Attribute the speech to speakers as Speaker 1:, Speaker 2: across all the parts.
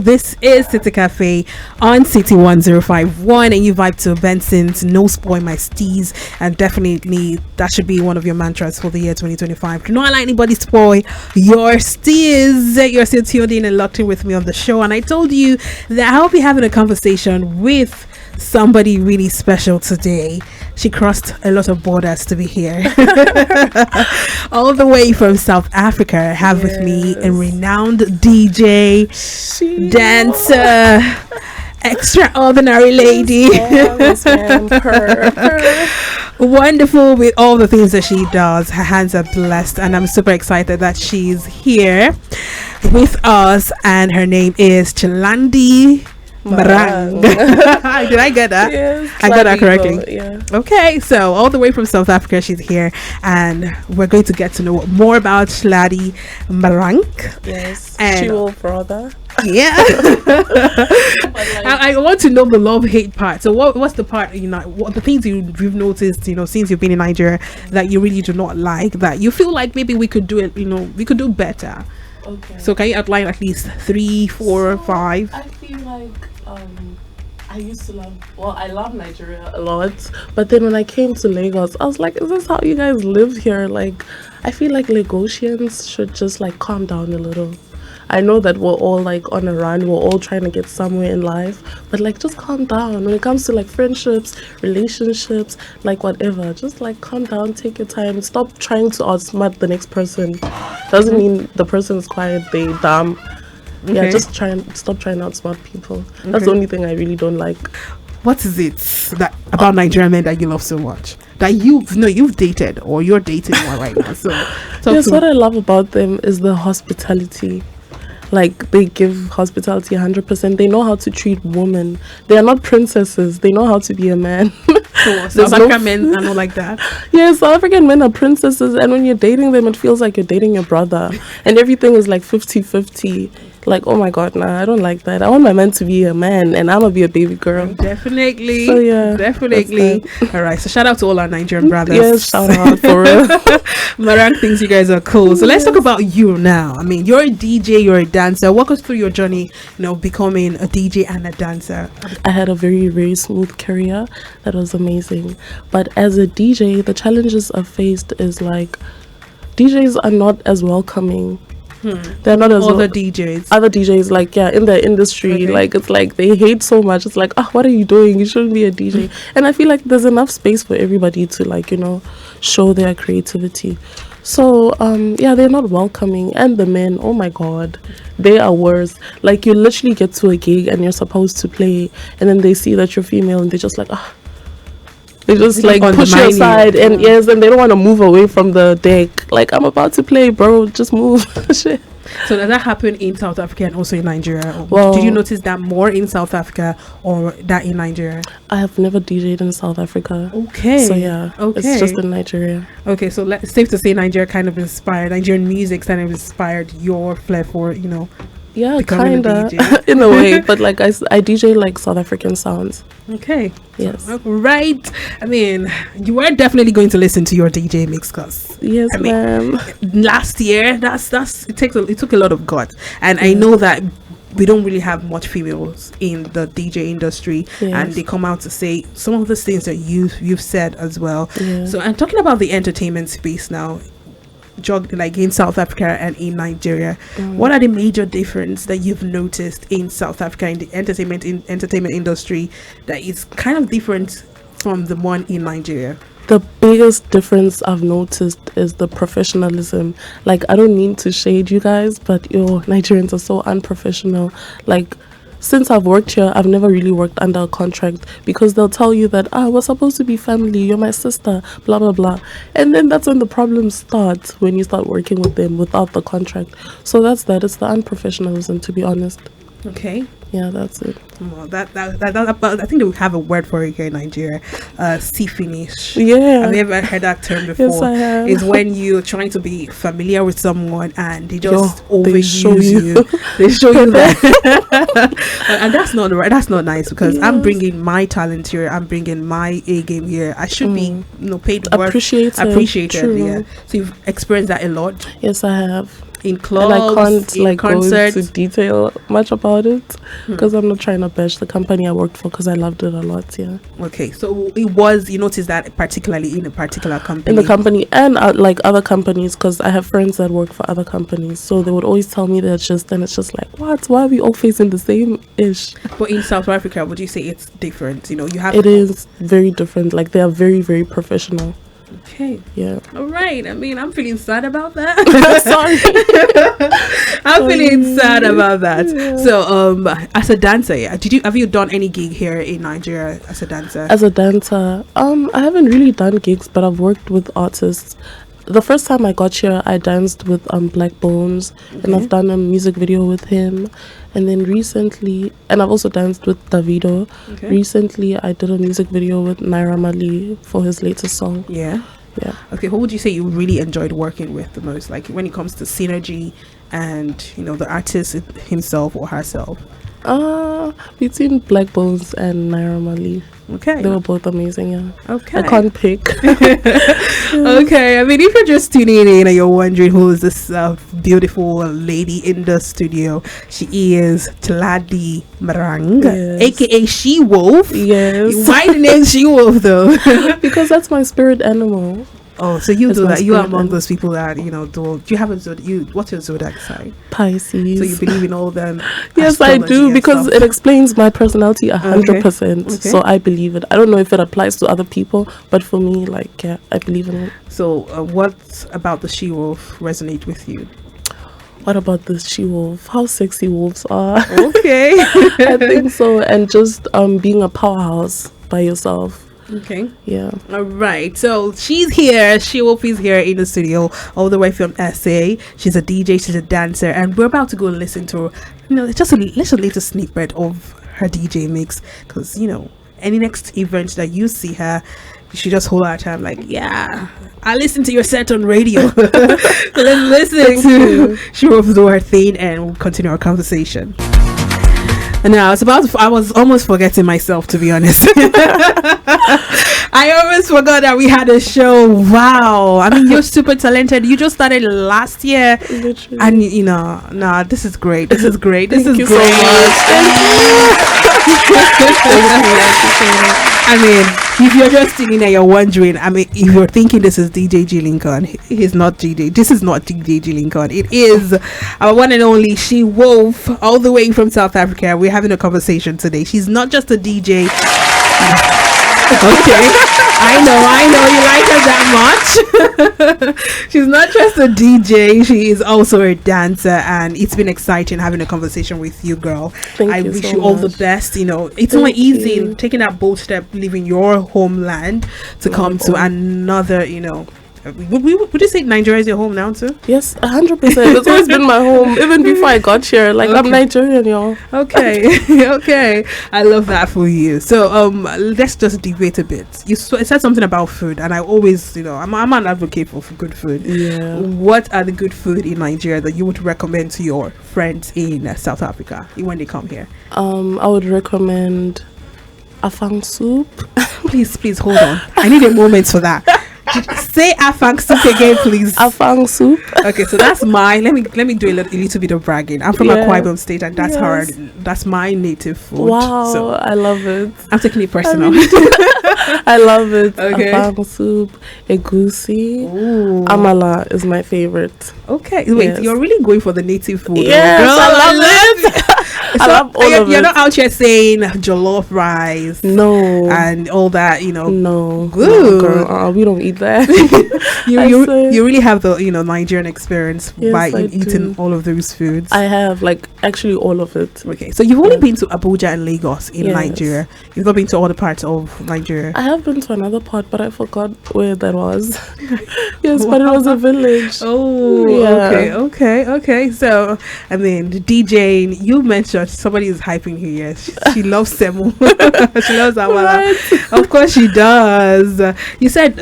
Speaker 1: This is City Cafe on City 1051, and you vibe to Benson's No Spoil My Steez, and definitely that should be one of your mantras for the year 2025. Do not let anybody spoil your steez. You're still tuned in and locked in with me on the show, and I told you that I'll be having a conversation with somebody really special today. She crossed a lot of borders to be here. All the way from South Africa. I have with me a renowned DJ, dancer, extraordinary lady. Wonderful with all the things that she does. Her hands are blessed, and I'm super excited that she's here with us. And her name is Tladi. Marang. Did I get that?
Speaker 2: Yes,
Speaker 1: I got that correctly.
Speaker 2: Yeah.
Speaker 1: Okay, so all the way from South Africa, she's here, and we're going to get to know more about Tladi Marang.
Speaker 2: Yes,
Speaker 1: and
Speaker 2: SheWolf brother.
Speaker 1: Yeah. I want to know the love-hate part. So what's the part, what the things you've noticed, since you've been in Nigeria that you really do not like, that you feel like maybe we could do it, we could do better?
Speaker 2: Okay.
Speaker 1: So can you outline at least 3, 4, 5?
Speaker 2: I feel like I love Nigeria a lot, but then when I came to Lagos, I was like, is this how you guys live here? Like, I feel like Lagosians should just like calm down a little. I know that we're all like on a run, we're all trying to get somewhere in life, but like just calm down when it comes to like friendships, relationships, like whatever. Just like calm down, take your time, stop trying to outsmart the next person. Doesn't mean the person's quiet, they dumb. Okay. Yeah, just stop trying to outsmart people. That's the only thing I really don't like.
Speaker 1: What is it that about Nigerian men that you love so much? That you've dated or you're dating one right now. So
Speaker 2: what I love about them is the hospitality. Like, they give hospitality 100%. They know how to treat women. They are not princesses. They know how to be a man.
Speaker 1: South African men are not like that.
Speaker 2: Yeah, South African men are princesses, and when you're dating them, it feels like you're dating your brother, and everything is like 50-50. Like, oh my god, nah, I don't like that. I want my man to be a man, and I'm gonna be a baby girl.
Speaker 1: Definitely.
Speaker 2: So yeah,
Speaker 1: definitely. All right, so shout out to all our Nigerian brothers.
Speaker 2: Yes, shout out for real.
Speaker 1: Marang thinks you guys are cool. So let's talk about you now. I mean, you're a DJ, you're a dancer. Walk us through your journey, becoming a DJ and a dancer.
Speaker 2: I had a very, very smooth career. That was amazing. But as a DJ, the challenges I've faced is like, DJs are not as welcoming. They're not as
Speaker 1: other DJs.
Speaker 2: Other DJs, like, yeah, in the industry, like, it's like they hate so much. It's like, what are you doing? You shouldn't be a DJ. And I feel like there's enough space for everybody to, like, show their creativity. So, yeah, they're not welcoming. And the men, oh my god, they are worse. Like, you literally get to a gig and you're supposed to play, and then they see that you're female and they're just like, they just like push you aside, and yes, and they don't want to move away from the deck. Like, I'm about to play, bro, just move. Shit.
Speaker 1: So does that happen in South Africa and also in Nigeria?
Speaker 2: Well,
Speaker 1: did you notice that more in South Africa or that in Nigeria?
Speaker 2: I have never DJed in South Africa.
Speaker 1: Okay.
Speaker 2: So yeah, it's just in Nigeria. Okay,
Speaker 1: so it's safe to say Nigeria kind of inspired, Nigerian music kind of inspired your flair for,
Speaker 2: yeah, kinda in a way, but like I DJ like South African sounds.
Speaker 1: Okay.
Speaker 2: Yes.
Speaker 1: Right. I mean, you are definitely going to listen to your DJ mix, cause
Speaker 2: yes, ma'am.
Speaker 1: Last year, it took a lot of guts, and I know that we don't really have much females in the DJ industry, and they come out to say some of the things that you've said as well.
Speaker 2: Yeah.
Speaker 1: So I'm talking about the entertainment space now. Like in South Africa and in Nigeria, what are the major difference that you've noticed in South Africa in the entertainment industry that is kind of different from the one in Nigeria?
Speaker 2: The biggest difference I've noticed is the professionalism. Like, I don't mean to shade you guys, but Nigerians are so unprofessional. Like, since I've worked here, I've never really worked under a contract, because they'll tell you that, we're supposed to be family, you're my sister, blah, blah, blah. And then that's when the problems start, when you start working with them without the contract. So that's that. It's the unprofessionalism, to be honest.
Speaker 1: Okay.
Speaker 2: Yeah, that's it.
Speaker 1: Well, that I think they have a word for it here in Nigeria. See finish.
Speaker 2: Yeah.
Speaker 1: Have you ever heard that term before?
Speaker 2: Yes, I have.
Speaker 1: It's when you're trying to be familiar with someone and they just overuse you. They show you that, and that's not right. That's not nice, because I'm bringing my talent here. I'm bringing my A game here. I should be, paid,
Speaker 2: appreciated.
Speaker 1: True. Yeah. So you've experienced that a lot.
Speaker 2: Yes, I have.
Speaker 1: in
Speaker 2: And
Speaker 1: clubs,
Speaker 2: I can't
Speaker 1: in
Speaker 2: like
Speaker 1: concerts?
Speaker 2: go into detail much about it because I'm not trying to bash the company I worked for because I loved it a lot. Yeah,
Speaker 1: Okay, so it was, you noticed that particularly in a particular company.
Speaker 2: in the company and like other companies because I have friends that work for other companies, so they would always tell me that and it's just like, what? Why are we all facing the same ish?
Speaker 1: But in South Africa, would you say it's different? You know, you have
Speaker 2: It is very different. Like they are very, very professional.
Speaker 1: Okay.
Speaker 2: Yeah.
Speaker 1: All right. I mean, I'm feeling sad about that.
Speaker 2: Sorry.
Speaker 1: I'm feeling sad about that.
Speaker 2: Yeah.
Speaker 1: So, as a dancer, yeah, have you done any gig here in Nigeria as a dancer?
Speaker 2: As a dancer, I haven't really done gigs, but I've worked with artists. The first time I got here, I danced with Black Bones, and I've done a music video with him. And then recently, and I've also danced with Davido.
Speaker 1: Okay.
Speaker 2: Recently, I did a music video with Naira Marley for his latest song.
Speaker 1: Yeah.
Speaker 2: Yeah.
Speaker 1: Okay. Who would you say you really enjoyed working with the most? Like when it comes to synergy and, you know, the artist himself or herself?
Speaker 2: Between Black Bones and Naira Marley.
Speaker 1: Okay.
Speaker 2: They were both amazing, yeah.
Speaker 1: Okay.
Speaker 2: I can't pick.
Speaker 1: Okay, I mean, if you're just tuning in and you're wondering who is this beautiful lady in the studio, she is Tladi Marang,
Speaker 2: Yes.
Speaker 1: aka SheWolf.
Speaker 2: Yes.
Speaker 1: Why the name SheWolf though?
Speaker 2: Because that's my spirit animal.
Speaker 1: Oh, so you
Speaker 2: That's
Speaker 1: do
Speaker 2: my
Speaker 1: that? You are
Speaker 2: spirit
Speaker 1: among
Speaker 2: animal.
Speaker 1: those people that, you know, do you have a what's your zodiac sign?
Speaker 2: Pisces.
Speaker 1: So you believe in all them?
Speaker 2: Yes, I
Speaker 1: astrology
Speaker 2: do,
Speaker 1: and
Speaker 2: because
Speaker 1: stuff?
Speaker 2: it explains my personality 100%.
Speaker 1: Okay.
Speaker 2: So I believe it. I don't know if it applies to other people, but for me, like, yeah, I believe in it.
Speaker 1: So what about the SheWolf resonate with you?
Speaker 2: What about this she-wolf? How sexy wolves are.
Speaker 1: Okay.
Speaker 2: I think so. And just being a powerhouse by yourself.
Speaker 1: Okay.
Speaker 2: Yeah.
Speaker 1: All right. So she's here. SheWolf is here in the studio, all the way from SA. She's a DJ. She's a dancer, and we're about to go listen to, you know, just a little snippet of her DJ mix. Because, you know, any next event that you see her, you should just hold our time. Like, yeah, I listened to your set on radio. So let's listen to SheWolf do her thing, and we'll continue our conversation. And now I was almost forgetting myself, to be honest. I almost forgot that we had a show. Wow. I mean, you're super talented. You just started last year.
Speaker 2: Literally.
Speaker 1: And, you know, nah, this is great. This is great. This
Speaker 2: Thank
Speaker 1: is
Speaker 2: you
Speaker 1: great.
Speaker 2: so much.
Speaker 1: I mean, if you're just sitting there, you're wondering, I mean, if you're thinking this is DJ G Lincoln, he's not DJ. This is not DJ G Lincoln. It is our one and only SheWolf, all the way from South Africa. We're having a conversation today. She's not just a DJ. Okay. I know you like her that much. She's not just a DJ, she is also a dancer, and it's been exciting having a conversation with you, girl. I
Speaker 2: you
Speaker 1: wish
Speaker 2: so
Speaker 1: you all the
Speaker 2: much.
Speaker 1: best. You know, it's
Speaker 2: Thank
Speaker 1: not easy
Speaker 2: you.
Speaker 1: taking that bold step, leaving your homeland to come to another, you know. Would you say Nigeria is your home now too?
Speaker 2: Yes, 100%. It's always been my home, even before I got here. Like, I'm Nigerian, y'all.
Speaker 1: Okay. Okay, I love that for you. So let's just debate a bit. You said something about food, and I always, you know, I'm an advocate for good food.
Speaker 2: Yeah.
Speaker 1: What are the good food in Nigeria that you would recommend to your friends in South Africa when they come here?
Speaker 2: I would recommend afang soup.
Speaker 1: Please hold on, I need a moment for that. Say afang soup again, please.
Speaker 2: Afang soup.
Speaker 1: Okay, so that's my, let me do a little bit of bragging. I'm from
Speaker 2: Yeah.
Speaker 1: Akwa Ibom State, and that's
Speaker 2: Yes.
Speaker 1: that's my native food.
Speaker 2: Wow,
Speaker 1: So
Speaker 2: I love it.
Speaker 1: I'm taking it personal.
Speaker 2: I love it.
Speaker 1: Okay.
Speaker 2: Afang soup, egusi,
Speaker 1: Ooh.
Speaker 2: amala is my favorite.
Speaker 1: Okay, wait,
Speaker 2: Yes.
Speaker 1: you're really going for the native food.
Speaker 2: Yes,
Speaker 1: girl,
Speaker 2: I love it. I love all of
Speaker 1: You're
Speaker 2: it.
Speaker 1: not out here saying jollof rice
Speaker 2: No.
Speaker 1: and all that, you know.
Speaker 2: No,
Speaker 1: Good.
Speaker 2: girl, we don't eat that.
Speaker 1: You,
Speaker 2: I
Speaker 1: you,
Speaker 2: say-
Speaker 1: you really have the, you know, Nigerian experience
Speaker 2: Yes,
Speaker 1: by
Speaker 2: I
Speaker 1: eating
Speaker 2: do.
Speaker 1: all of those foods.
Speaker 2: I have, like, actually all of it.
Speaker 1: Okay, so you've only been to Abuja and Lagos in
Speaker 2: Yes.
Speaker 1: Nigeria. You've not been to other parts of Nigeria.
Speaker 2: I have been to another part, but I forgot where that was. Yes, but it was a village.
Speaker 1: Oh,
Speaker 2: Yeah.
Speaker 1: okay. So, I mean, the DJing, you mentioned somebody is hyping here. She loves Semu. She loves Awala.
Speaker 2: Right.
Speaker 1: Of course she does. You said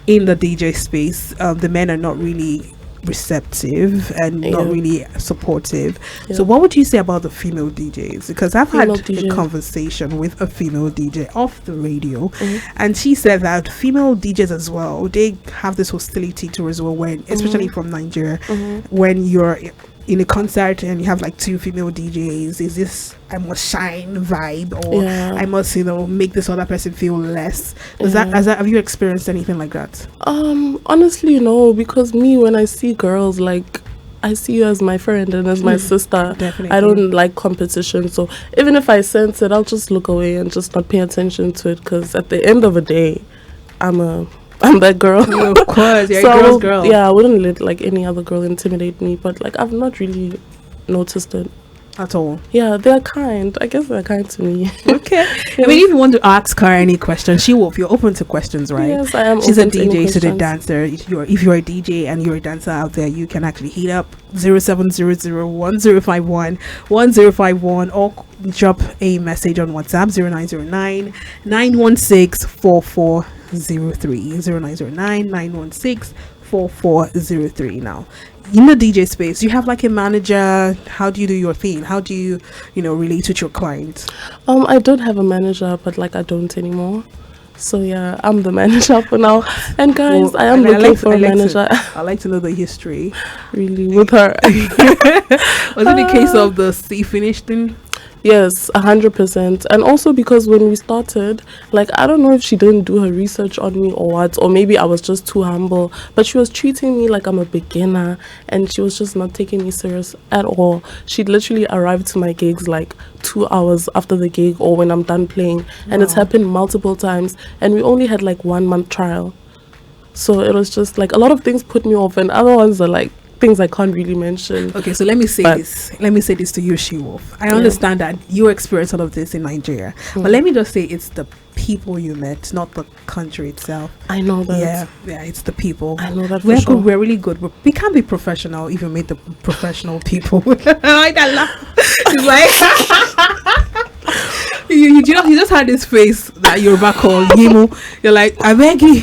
Speaker 1: in the DJ space, the men are not really receptive and
Speaker 2: Yeah.
Speaker 1: not really supportive.
Speaker 2: Yeah.
Speaker 1: So what would you say about the female DJs? Because I've had
Speaker 2: Female
Speaker 1: a
Speaker 2: DJ.
Speaker 1: conversation with a female DJ off the radio,
Speaker 2: Mhm.
Speaker 1: and she said that female DJs as well, they have this hostility to as well, when especially from Nigeria, when you're in a concert and you have like two female DJs, is this I must shine vibe, or
Speaker 2: Yeah.
Speaker 1: I must, make this other person feel less?
Speaker 2: Yeah.
Speaker 1: Have you experienced anything like that?
Speaker 2: Honestly, no, because me, when I see girls, like, I see you as my friend and as my sister.
Speaker 1: Definitely.
Speaker 2: I don't like competition, so even if I sense it, I'll just look away and just not pay attention to it, because at the end of the day, I'm that girl.
Speaker 1: Of course, you're
Speaker 2: So
Speaker 1: a girl's girl.
Speaker 2: Yeah, I wouldn't let like any other girl intimidate me, but like I've not really noticed it.
Speaker 1: At all.
Speaker 2: Yeah, they're kind. I guess they're kind to me.
Speaker 1: Okay. I mean, if you want to ask her any question, SheWolf, you're open to questions, right?
Speaker 2: Yes, I am.
Speaker 1: She's a
Speaker 2: open to any
Speaker 1: DJ, she's a
Speaker 2: questions.
Speaker 1: dancer. If you're a DJ and you're a dancer out there, you can actually hit up 0700-1051-1051 or drop a message on WhatsApp 0909-916-4403 0909-916-4403. Now, in the DJ space, you have like a manager. How do you do your thing? How do you relate with your clients?
Speaker 2: I did have a manager, but like I don't anymore. So yeah, I'm the manager for now. And guys, I am looking for a manager.
Speaker 1: I like to know the history.
Speaker 2: Really, with her.
Speaker 1: Was it the case of the C finish thing?
Speaker 2: Yes, 100%. And also because when we started, like, I don't know if she didn't do her research on me or what, or maybe I was just too humble, but she was treating me like I'm a beginner, and she was just not taking me serious at all. She'd literally arrived to my gigs like 2 hours after the gig or when I'm done playing, and it's happened multiple times, and we only had like 1 month trial. So it was just like a lot of things put me off, and other ones are like things I can't really mention.
Speaker 1: Okay, so let me say this to you, SheWolf. I understand that you experienced all of this in Nigeria, but let me just say it's the people you met, not the country itself.
Speaker 2: I know that.
Speaker 1: Yeah, it's the people.
Speaker 2: I know that for
Speaker 1: We're
Speaker 2: sure.
Speaker 1: good, we're really good, but we can't be professional if you meet the professional people. I like that laugh. It's like you just had this face that Yoruba called Yimu. You're like, I beg you.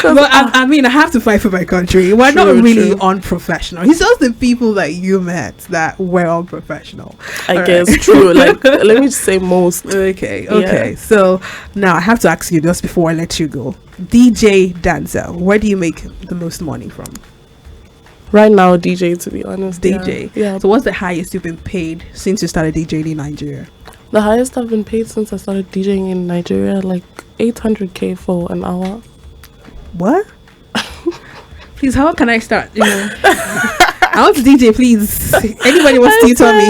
Speaker 1: But I mean, I have to fight for my country. We're not really unprofessional. It's just the people that you met that were unprofessional.
Speaker 2: I guess true. Like, let me just say most.
Speaker 1: Okay.
Speaker 2: Yeah.
Speaker 1: So now I have to ask you just before I let you go. DJ dancer, where do you make the most money from?
Speaker 2: Right now, DJ, to be honest.
Speaker 1: DJ.
Speaker 2: Yeah.
Speaker 1: So what's the highest you've been paid since you started DJing in Nigeria?
Speaker 2: The highest I've been paid since I started DJing in Nigeria, like 800K for an hour.
Speaker 1: What? Please, how can I start? I want to DJ, please. Anybody wants to tutor me?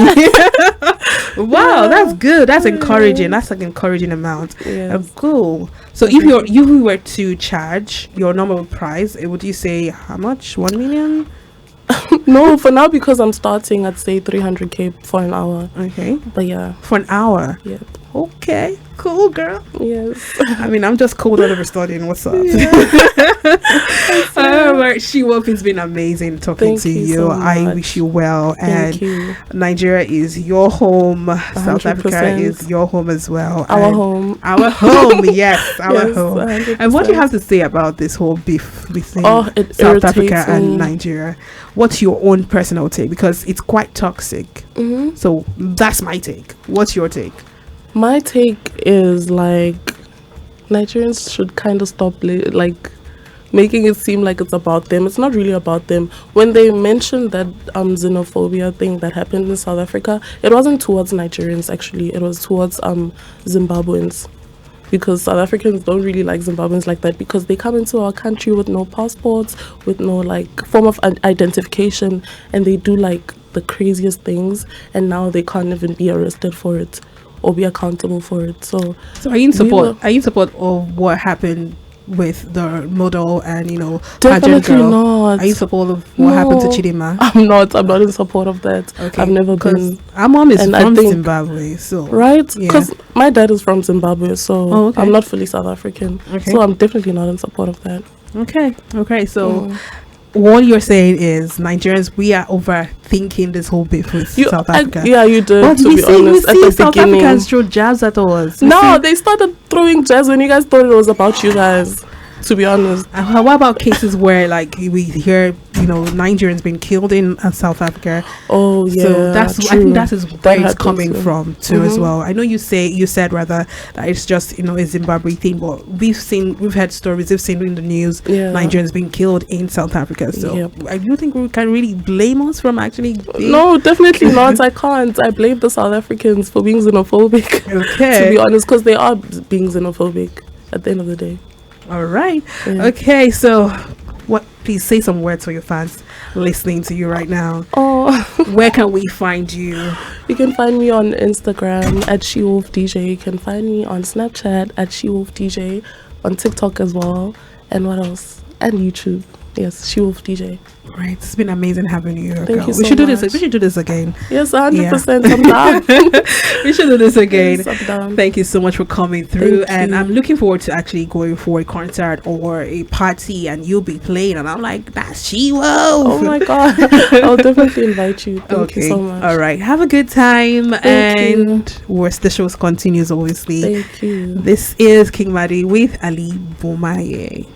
Speaker 1: Wow, that's good. That's encouraging. That's like encouraging amount.
Speaker 2: Yes.
Speaker 1: Cool. So if you were to charge your normal price, would you say how much? 1 million?
Speaker 2: No, for now, because I'm starting, I'd say 300K for an hour.
Speaker 1: Okay.
Speaker 2: But yeah.
Speaker 1: For an hour?
Speaker 2: Yeah.
Speaker 1: Okay. Cool, girl.
Speaker 2: Yes.
Speaker 1: I mean, I'm just cold out of studying. What's up?
Speaker 2: Yeah.
Speaker 1: Alright, SheWolf, it's been amazing talking
Speaker 2: Thank
Speaker 1: to
Speaker 2: you
Speaker 1: you.
Speaker 2: so
Speaker 1: I
Speaker 2: much.
Speaker 1: wish you well.
Speaker 2: Thank
Speaker 1: And
Speaker 2: you.
Speaker 1: Nigeria is your home. South Africa
Speaker 2: 100%.
Speaker 1: is your home as well.
Speaker 2: Our
Speaker 1: And
Speaker 2: home.
Speaker 1: Our home, yes, our
Speaker 2: Yes,
Speaker 1: home.
Speaker 2: 100%.
Speaker 1: And what do you have to say about this whole beef between
Speaker 2: It
Speaker 1: South Africa
Speaker 2: irritates
Speaker 1: and
Speaker 2: me.
Speaker 1: Nigeria? What's your own personal take? Because it's quite toxic.
Speaker 2: Mm-hmm.
Speaker 1: So that's my take. What's your take?
Speaker 2: My take is like Nigerians should kind of stop making it seem like it's about them. It's not really about them. When they mentioned that xenophobia thing that happened in South Africa, it wasn't towards Nigerians actually. It was towards Zimbabweans. Because South Africans don't really like Zimbabweans like that, because they come into our country with no passports, with no like form of identification, and they do like the craziest things, and now they can't even be arrested for it or be accountable for it. So
Speaker 1: are you in support? Are you in support of what happened with the model and pageant
Speaker 2: definitely
Speaker 1: girl?
Speaker 2: not.
Speaker 1: Are you in support of what happened to Chidinma?
Speaker 2: I'm not in support of that.
Speaker 1: Okay.
Speaker 2: I've never been.
Speaker 1: Our mom is
Speaker 2: and I
Speaker 1: from
Speaker 2: think-
Speaker 1: Zimbabwe, so
Speaker 2: Right?
Speaker 1: Yeah.
Speaker 2: Because my dad is from Zimbabwe, so
Speaker 1: okay.
Speaker 2: I'm not fully South African.
Speaker 1: Okay.
Speaker 2: So I'm definitely not in support of that.
Speaker 1: Okay. So what you're saying is Nigerians, we are overthinking this whole beef with South Africa.
Speaker 2: You did.
Speaker 1: What
Speaker 2: To
Speaker 1: did
Speaker 2: be
Speaker 1: you see?
Speaker 2: honest, at the
Speaker 1: South
Speaker 2: beginning.
Speaker 1: Africans throw jabs at us.
Speaker 2: No, they started throwing jazz when you guys thought it was about you guys. to be honest.
Speaker 1: And what about cases where like we hear, Nigerians being killed in South Africa?
Speaker 2: Oh yeah,
Speaker 1: so that's
Speaker 2: true.
Speaker 1: I think that is where it's coming
Speaker 2: too.
Speaker 1: from too as well. I know you said rather that it's just a Zimbabwe thing, but we've heard stories, we've seen in the news, Nigerians being killed in South Africa. So I do think we can really blame us from actually
Speaker 2: no, definitely not. I can't. I blame the South Africans for being xenophobic.
Speaker 1: Okay.
Speaker 2: To be honest, because they are being xenophobic at the end of the day.
Speaker 1: All right. Okay, so please say some words for your fans listening to you right now. Where can we find you?
Speaker 2: You can find me on Instagram at SheWolfDJ. You can find me on Snapchat at SheWolfDJ, on TikTok as well, and what else? And YouTube. Yes, SheWolfDJ.
Speaker 1: Right, it's been amazing having you.
Speaker 2: Thank you so
Speaker 1: we should
Speaker 2: much.
Speaker 1: We should do this again.
Speaker 2: Yes, 100%. I'm down.
Speaker 1: We should do this again.
Speaker 2: Yes, I'm down.
Speaker 1: Thank you so much for coming through,
Speaker 2: Thank you.
Speaker 1: I'm looking forward to actually going for a concert or a party, and you'll be playing, and I'm like, that's SheWolf.
Speaker 2: Oh my god, I'll definitely invite you. Thank you so much.
Speaker 1: All right, have a good time, the show continues obviously.
Speaker 2: Thank you.
Speaker 1: This is King Madi with Ali Bomaye.